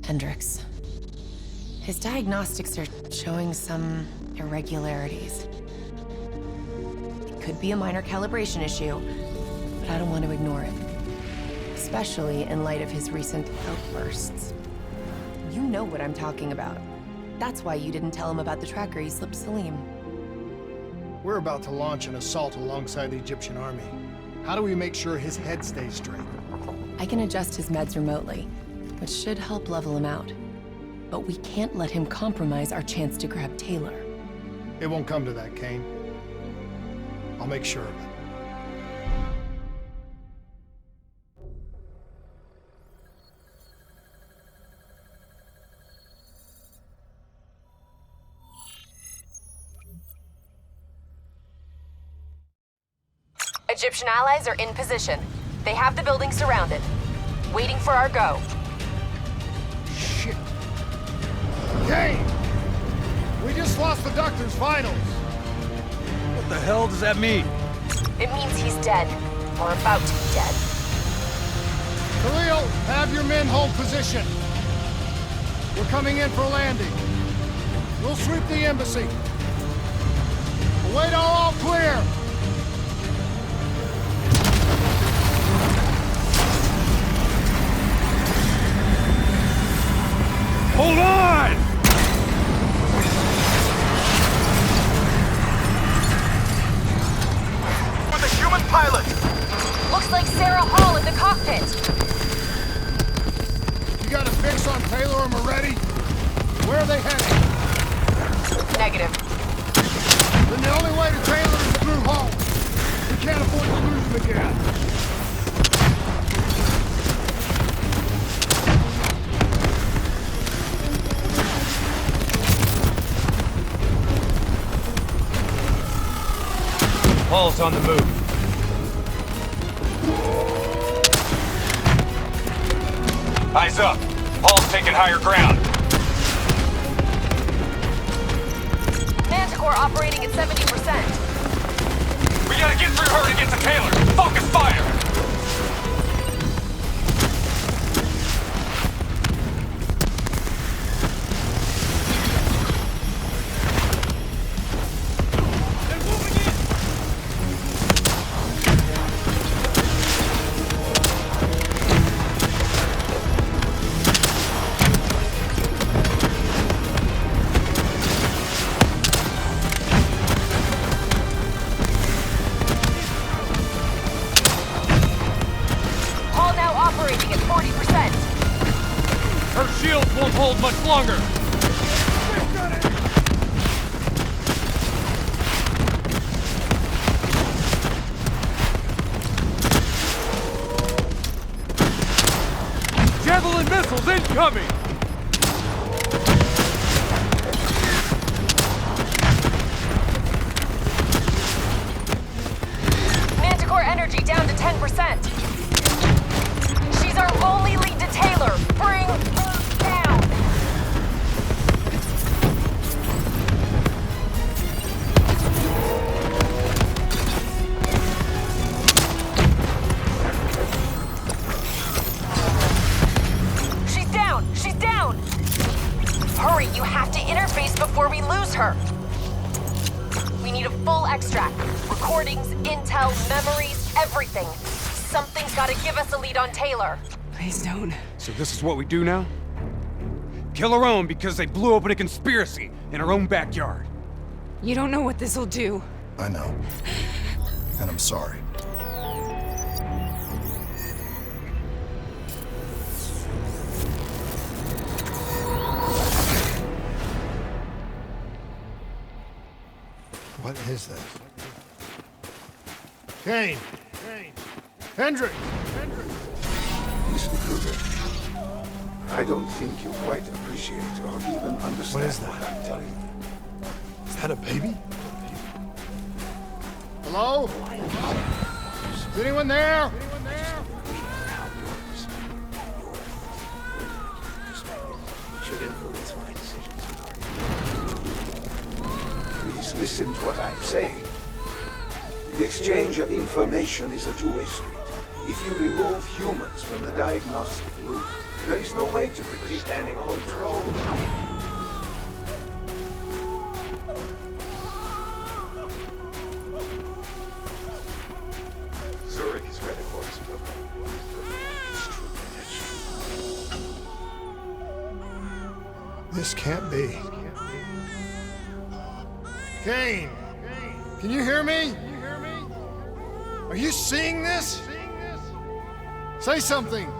Hendricks. His diagnostics are showing some irregularities. It could be a minor calibration issue, but I don't want to ignore it. Especially in light of his recent outbursts. You know what I'm talking about. That's why you didn't tell him about the tracker you slipped Salim. We're about to launch an assault alongside the Egyptian army. How do we make sure his head stays straight? I can adjust his meds remotely, which should help level him out. But we can't let him compromise our chance to grab Taylor. It won't come to that, Kane. I'll make sure of it. Egyptian allies are in position. They have the building surrounded, waiting for our go. Shit. Kane! We just lost the Doctor's vitals. What the hell does that mean? It means he's dead, or about to be dead. Khalil, have your men hold position. We're coming in for landing. We'll sweep the embassy. Await all clear. Hold on! With a human pilot! Looks like Sarah Hall in the cockpit. You got a fix on Taylor and Moretti? Where are they heading? Negative. Then the only way to Taylor is through Hall. We can't afford to lose them again. Hall's on the move. Eyes up. Hall's taking higher ground. Manticore operating at 70%. We gotta get through her to get to Taylor. Focus fire! Hold much longer! Javelin missiles incoming! Manticore energy down to 10%. She's our only lead to Taylor. Bring her down. She's down! She's down! Hurry, you have to interface before we lose her. We need a full extract. Recordings, intel, memories, everything. Something's gotta give us a lead on Taylor. Please don't. So this is what we do now? Kill our own because they blew open a conspiracy in our own backyard. You don't know what this'll do. I know. And I'm sorry. What is this? Kane! Kane! Hendrik! Hendrik! Listen, Kruger. I don't think you quite appreciate or even understand What is that? what I'm telling you. Is that a baby? Hello? Is anyone there? Anyone there? Should influence my decisions. Please listen to what I'm saying. The exchange of information is a two-way street. If you remove humans from the diagnostic loop, There is no way to predict any control. Zurich is ready for his program. This can't be. Kane! Can you hear me? Are you seeing this? Say something!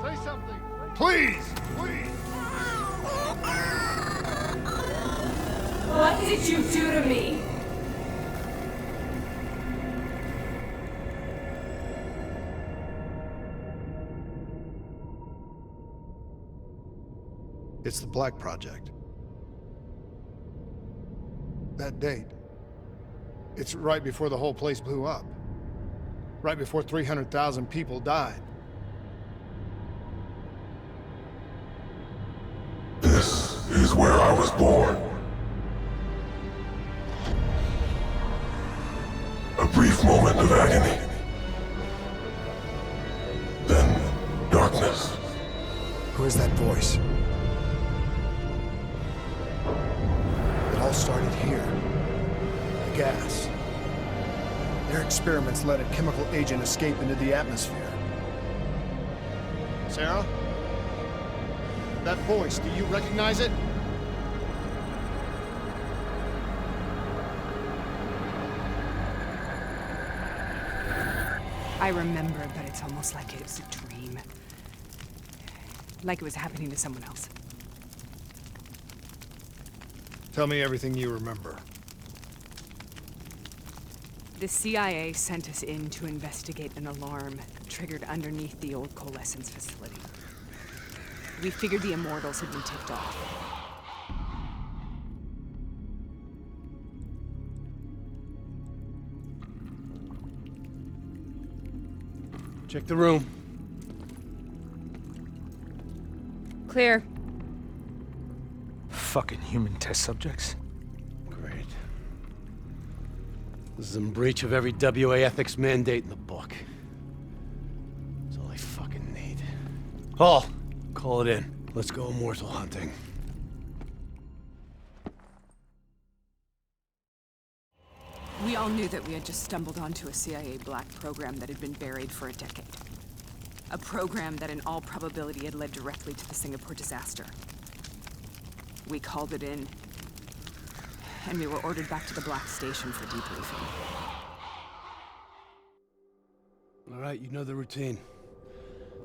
Please! What did you do to me? It's the Black Project. That date. It's right before the whole place blew up. Right before 300,000 people died. This is where I was born. A brief moment of agony. Then, darkness. Who is that voice? It all started here. The gas. Their experiments let a chemical agent escape into the atmosphere. Sarah? That voice, do you recognize it? I remember, but it's almost like it was a dream. Like it was happening to someone else. Tell me everything you remember. The CIA sent us in to investigate an alarm triggered underneath the old coalescence facility. We figured the Immortals had been tipped off. Check the room. Clear. Fucking human test subjects. Great. This is in breach of every WA ethics mandate in the book. That's all I fucking need. Paul, call it in. Let's go immortal hunting. We all knew that we had just stumbled onto a CIA black program that had been buried for a decade. A program that in all probability had led directly to the Singapore disaster. We called it in, and we were ordered back to the Black Station for debriefing. All right, you know the routine.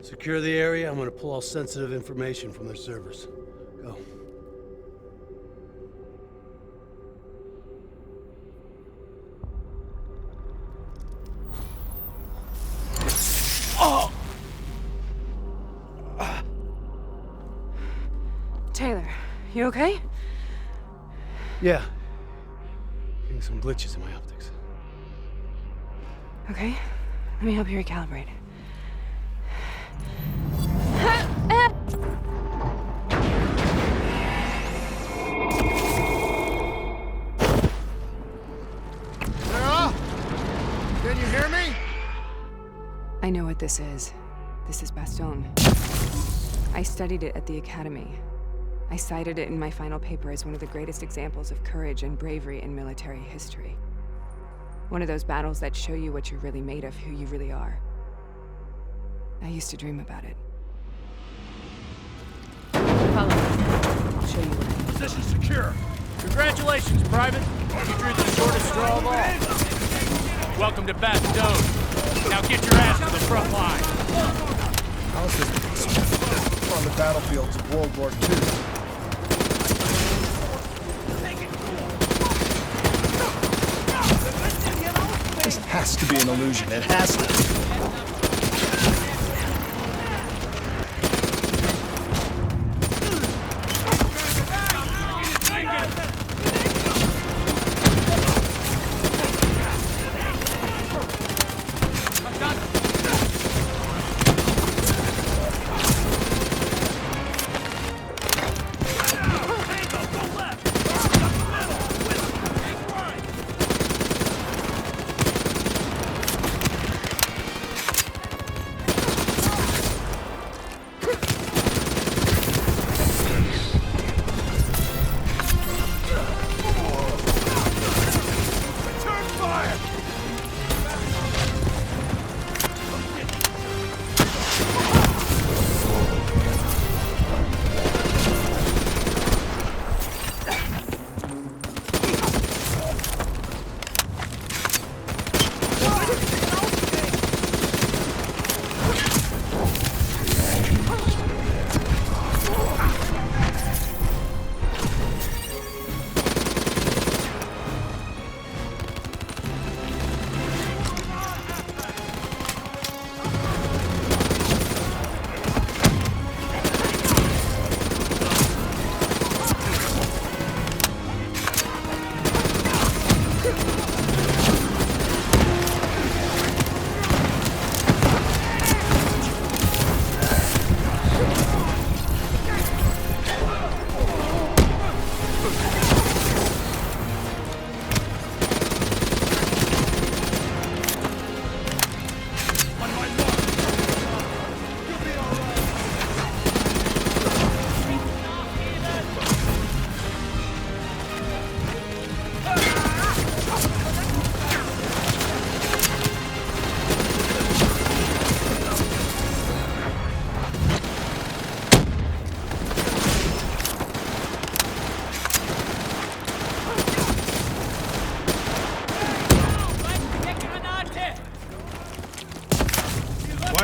Secure the area. I'm gonna pull all sensitive information from their servers. Go. Taylor, you okay? Yeah. Getting some glitches in my optics. Okay, let me help you recalibrate. Sarah? Can you hear me? I know what this is. This is Bastion. I studied it at the Academy. I cited it in my final paper as one of the greatest examples of courage and bravery in military history. One of those battles that show you what you're really made of, who you really are. I used to dream about it. Follow me. I'll show you where. Position secure. Congratulations, Private. You drew the shortest straw of all. Welcome to Bastion. Now get your ass to the front line. How is this on the battlefields of World War II? This has to be an illusion. It has to.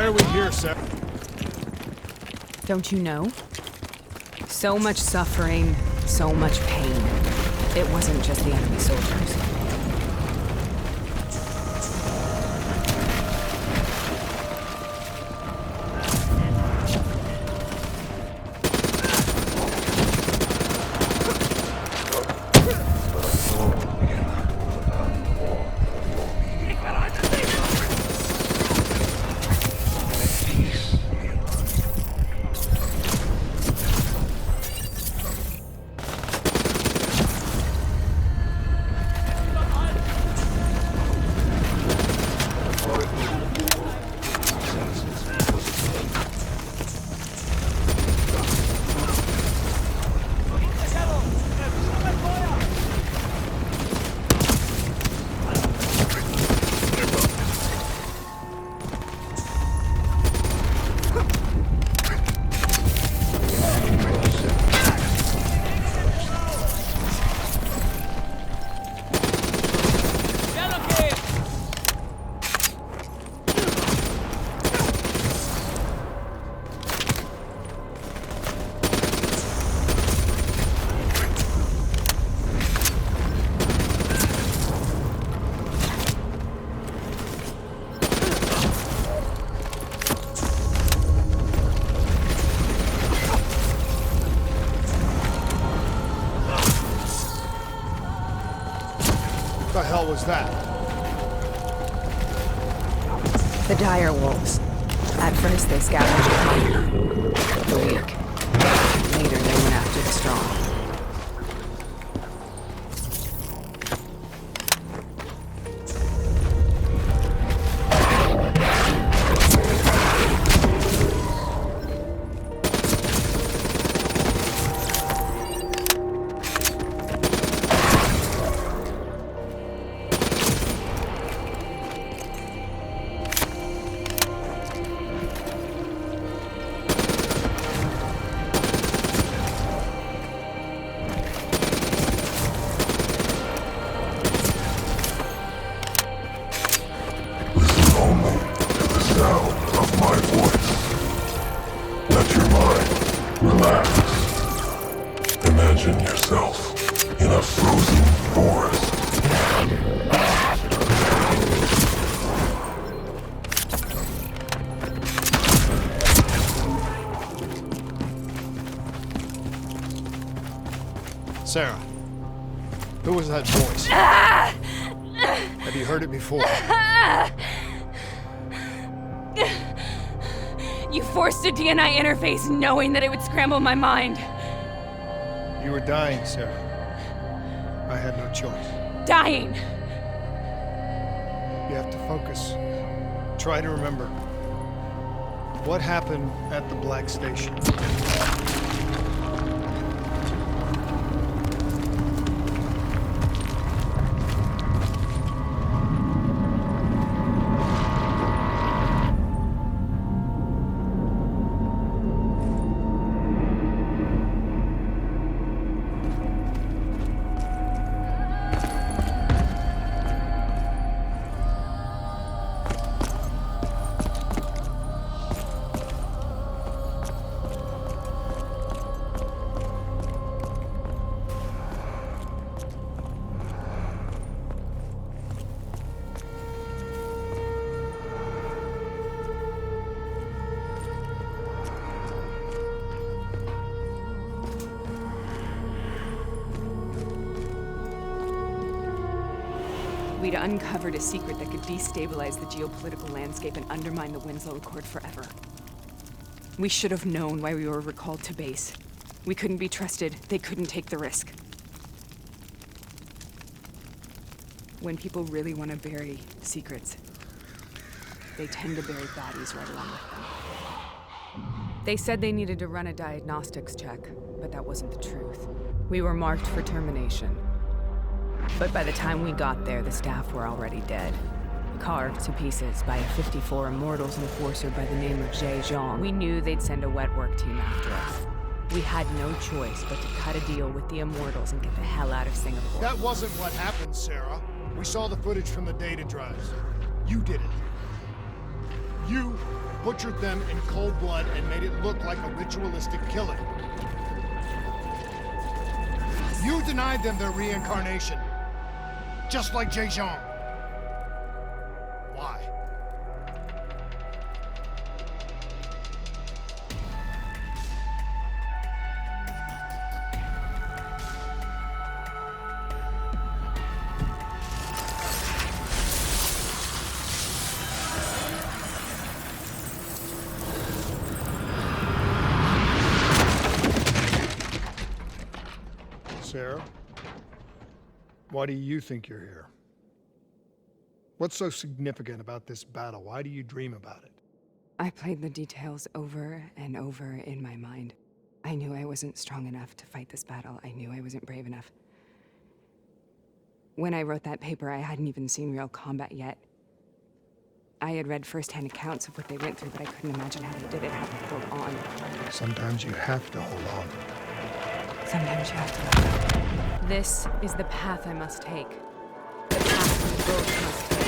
Why are we here, sir? Don't you know? So much suffering, so much pain. It wasn't just the enemy soldiers. What the hell was that? The dire wolves. At first they scavenged the weak. Later they went after the strong. Imagine yourself in a frozen forest. Sarah, who was that voice? Have you heard it before? You forced a DNI interface knowing that it would scramble my mind. You were dying, Sarah. I had no choice. Dying! You have to focus. Try to remember. What happened at the Black Station? We'd uncovered a secret that could destabilize the geopolitical landscape and undermine the Winslow Accord forever. We should have known why we were recalled to base. We couldn't be trusted. They couldn't take the risk. When people really want to bury secrets, they tend to bury bodies right along with them. They said they needed to run a diagnostics check, but that wasn't the truth. We were marked for termination. But by the time we got there, the staff were already dead. Carved to pieces by a 54 Immortals enforcer by the name of Jay Zhang. We knew they'd send a wet work team after us. We had no choice but to cut a deal with the Immortals and get the hell out of Singapore. That wasn't what happened, Sarah. We saw the footage from the data drives. You did it. You butchered them in cold blood and made it look like a ritualistic killing. You denied them their reincarnation. Just like Jay Zhang. Why? Sarah? Why do you think you're here? What's so significant about this battle? Why do you dream about it? I played the details over and over in my mind. I knew I wasn't strong enough to fight this battle. I knew I wasn't brave enough. When I wrote that paper, I hadn't even seen real combat yet. I had read first-hand accounts of what they went through, but I couldn't imagine how they did it, how they held on. Sometimes you have to hold on. Sometimes you have to let go. This is the path I must take. The path we both must take.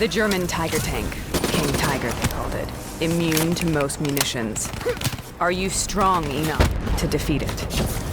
The German Tiger tank. King Tiger, they called it. Immune to most munitions. Are you strong enough to defeat it?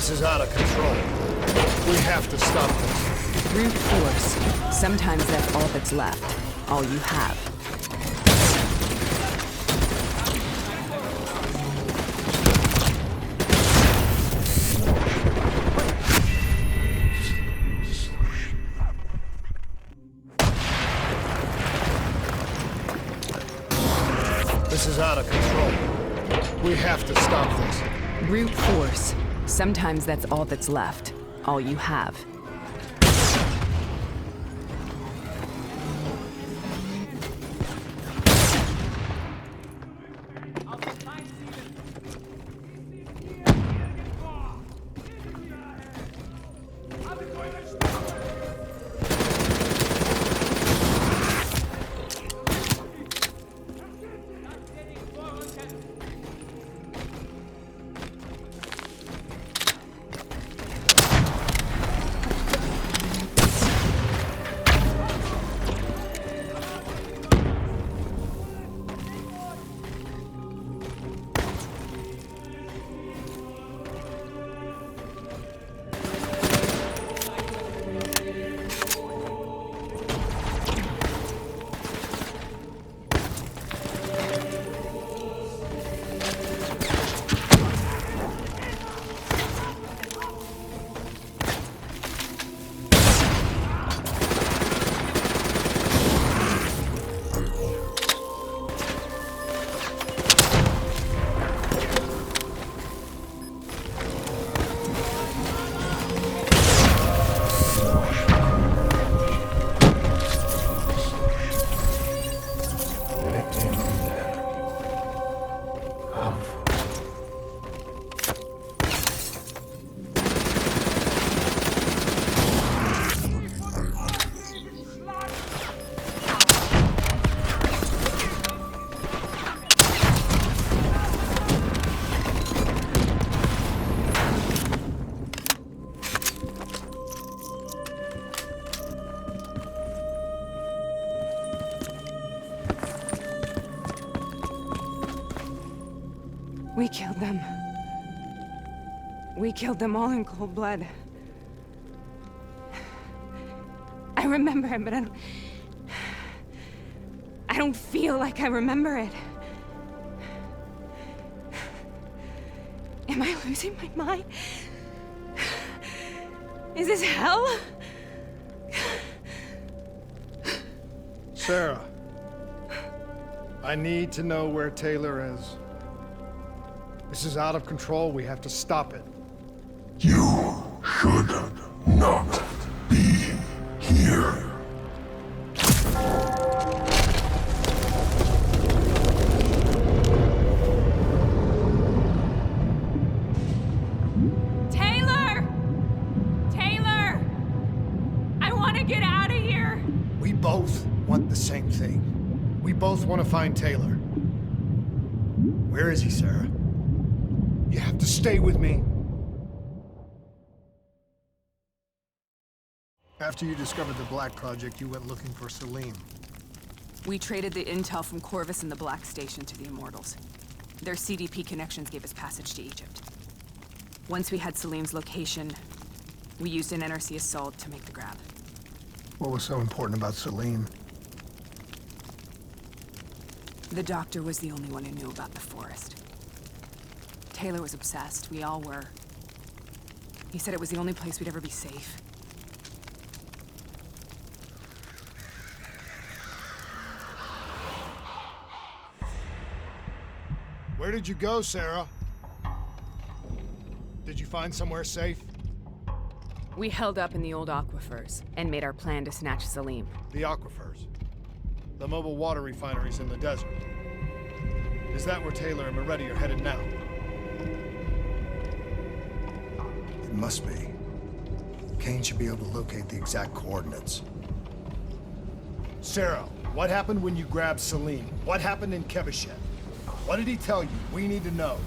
This is out of control. We have to stop this. Brute force. Sometimes that's all that's left. All you have. This is out of control. We have to stop this. Brute force. Sometimes that's all that's left. All you have. We killed them. We killed them all in cold blood. I remember it, but I don't feel like I remember it. Am I losing my mind? Is this hell? Sarah, I need to know where Taylor is. This is out of control. We have to stop it. You should not be here. Taylor! Taylor! I want to get out of here! We both want the same thing. We both want to find Taylor. Where is he, Sarah? You have to stay with me. After you discovered the Black Project, you went looking for Salim. We traded the intel from Corvus and the Black Station to the Immortals. Their CDP connections gave us passage to Egypt. Once we had Salim's location, we used an NRC assault to make the grab. What was so important about Salim? The doctor was the only one who knew about the forest. Taylor was obsessed. We all were. He said it was the only place we'd ever be safe. Where did you go, Sarah? Did you find somewhere safe? We held up in the old aquifers and made our plan to snatch Salim. The aquifers. The mobile water refineries in the desert. Is that where Taylor and Moretti are headed now? It must be. Kane should be able to locate the exact coordinates. Sarah, what happened when you grabbed Salim? What happened in Kebechet? What did he tell you? We need to know.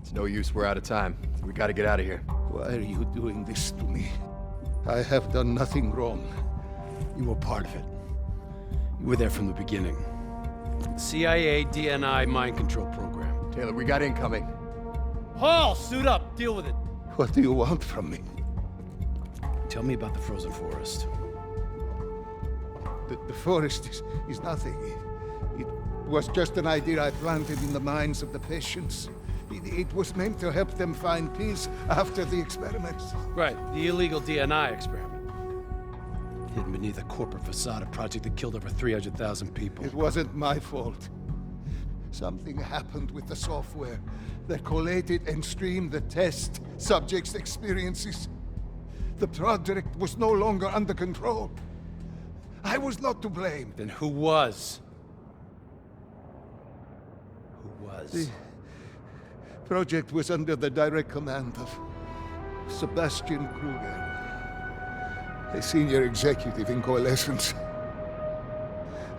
It's no use, we're out of time. We gotta get out of here. Why are you doing this to me? I have done nothing wrong. You were part of it. You were there from the beginning. CIA, DNI, mind control program. Taylor, we got incoming. Hall, suit up, deal with it. What do you want from me? Tell me about the frozen forest. The forest is nothing. It was just an idea I planted in the minds of the patients. It was meant to help them find peace after the experiments. Right, the illegal DNI experiment. Hidden beneath a corporate facade, a project that killed over 300,000 people. It wasn't my fault. Something happened with the software that collated and streamed the test subjects' experiences. The project was no longer under control. I was not to blame. Then who was? Who was? The project was under the direct command of Sebastian Kruger, a senior executive in Coalescence.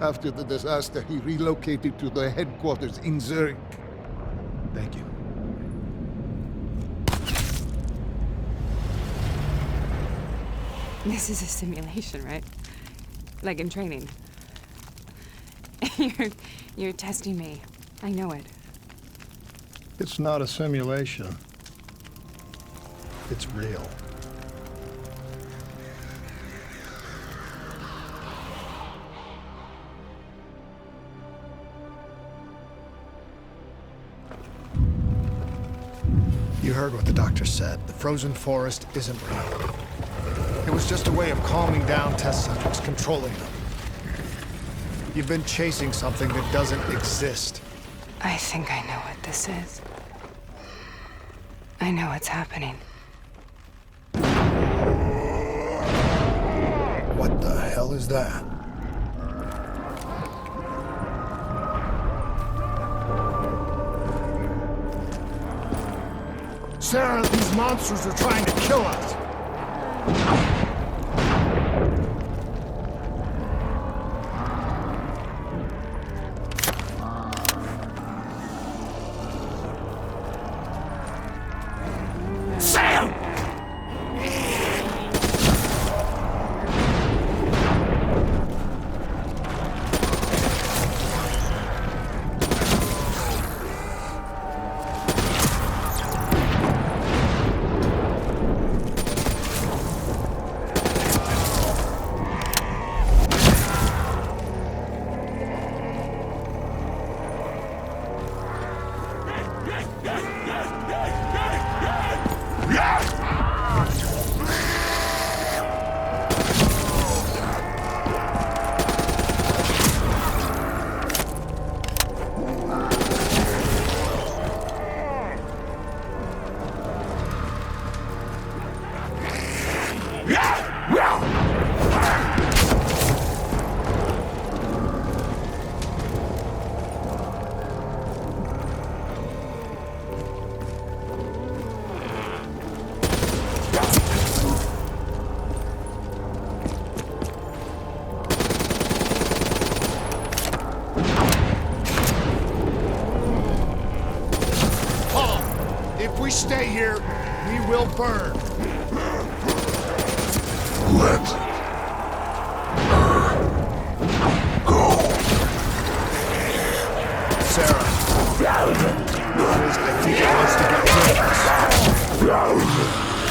After the disaster, he relocated to the headquarters in Zurich. Thank you. This is a simulation, right? Like in training. You're testing me. I know it. It's not a simulation. It's real. You heard what the doctor said. The frozen forest isn't real. It was just a way of calming down test subjects, controlling them. You've been chasing something that doesn't exist. I think I know what this is. I know what's happening. What the hell is that? Sarah, these monsters are trying to kill us! stay here, we will burn. Let her go. Sarah. I think it wants to get rid of us. Who are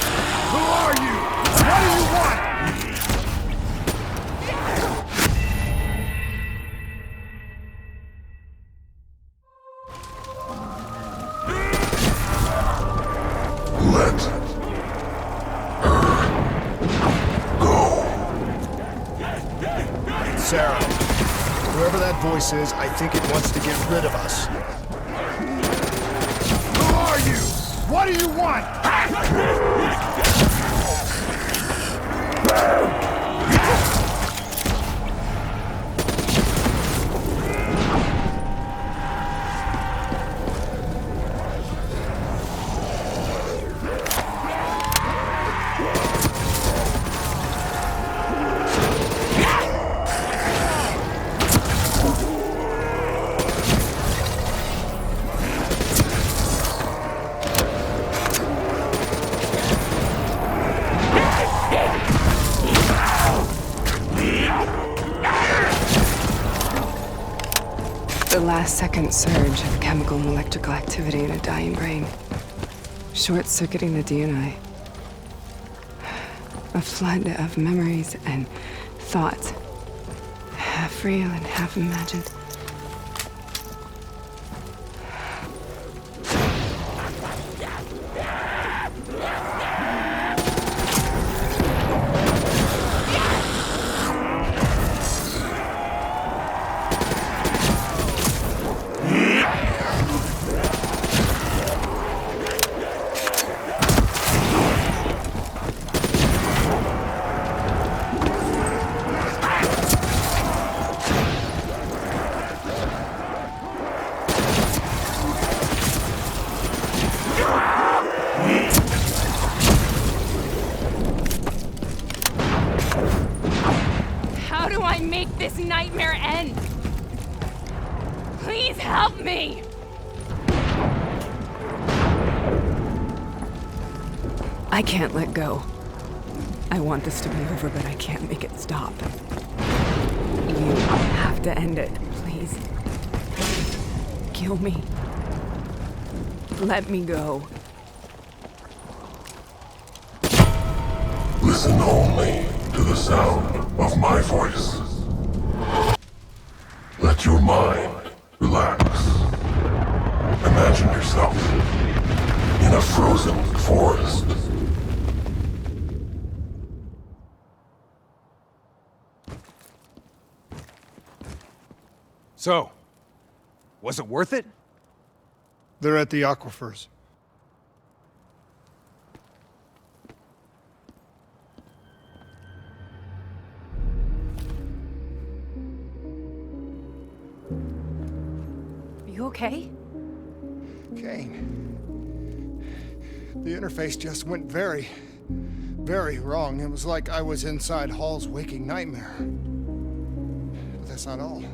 you? What do you want? Let her go. Sarah, whoever that voice is, I think it wants to get rid of us. Who are you? What do you want? The last-second surge of chemical and electrical activity in a dying brain. Short-circuiting the DNA. A flood of memories and thoughts. Half real and half imagined. How do I make this nightmare end? Please help me! I can't let go. I want this to be over, but I can't make it stop. You have to end it, please. Kill me. Let me go. Listen only to the sound of my voice. Let your mind relax. Imagine yourself in a frozen forest. So, was it worth it? They're at the aquifers. Are you okay? Kane. The interface just went very wrong. It was like I was inside Hall's waking nightmare. But that's not all.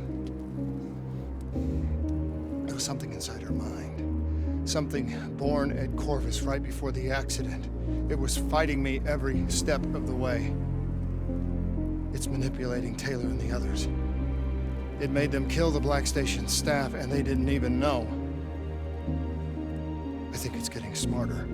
There was something inside her mind. Something born at Corvus right before the accident. It was fighting me every step of the way. It's manipulating Taylor and the others. It made them kill the Black Station staff, and they didn't even know. I think it's getting smarter.